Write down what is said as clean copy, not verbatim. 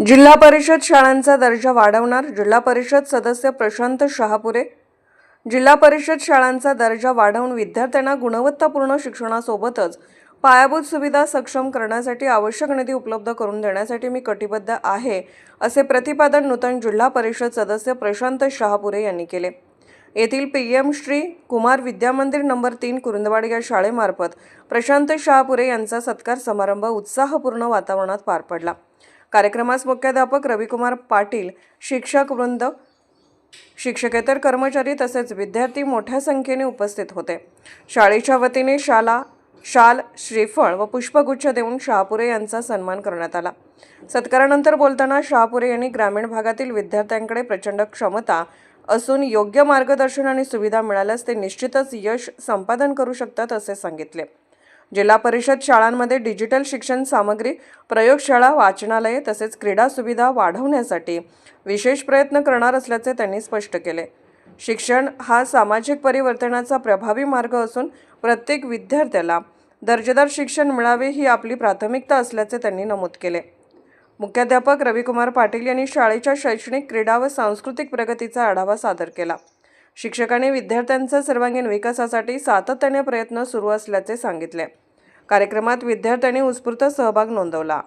जिल्हा परिषद शाळांचा दर्जा वाढवणार, जिल्हा परिषद सदस्य प्रशांत शहापुरे। जिल्हा परिषद शाळांचा दर्जा वाढवून विद्यार्थ्यांना गुणवत्तापूर्ण शिक्षणासोबतच पायाभूत सुविधा सक्षम करण्यासाठी आवश्यक निधी उपलब्ध करून देण्यासाठी मी कटिबद्ध आहे, असे प्रतिपादन नूतन जिल्हा परिषद सदस्य प्रशांत शहापुरे यांनी केले। येथील पीएम श्री कुमार विद्यामंदिर नंबर 3 कुरुंदवाड या शाळेमार्फत प्रशांत शहापुरे यांचा सत्कार समारंभ उत्साहपूर्ण वातावरणात पार पडला। कार्यक्रमास मुख्याध्यापक रविकुमार पाटील, शिक्षक वृंद, शिक्षकेतर कर्मचारी तसेच विद्यार्थी मोठ्या संख्येने उपस्थित होते। शाळेच्या वतीने शाल, श्रीफळ व पुष्पगुच्छ देऊन शहापुरे यांचा सन्मान करण्यात आला। सत्कारानंतर बोलताना शहापुरे यांनी ग्रामीण भागातील विद्यार्थ्यांकडे प्रचंड क्षमता असून योग्य मार्गदर्शन आणि सुविधा मिळाल्यास ते निश्चितच यश संपादन करू शकतात असे सांगितले। जिल्हा परिषद शाळांमध्ये डिजिटल शिक्षण सामग्री, प्रयोगशाळा, वाचनालये तसेच क्रीडा सुविधा वाढवण्यासाठी विशेष प्रयत्न करणार असल्याचे त्यांनी स्पष्ट केले। शिक्षण हा सामाजिक परिवर्तनाचा प्रभावी मार्ग असून प्रत्येक विद्यार्थ्याला दर्जेदार शिक्षण मिळावे ही आपली प्राथमिकता असल्याचे त्यांनी नमूद केले। मुख्याध्यापक रविकुमार पाटील यांनी शाळेच्या शैक्षणिक, क्रीडा व सांस्कृतिक प्रगतीचा आढावा सादर केला। शिक्षकांनी विद्यार्थ्यांच्या सर्वांगीण विकासासाठी सातत्याने प्रयत्न सुरू असल्याचे सांगितले। कार्यक्रमात विद्यार्थ्यांनी उत्स्फूर्त सहभाग नोंदवला।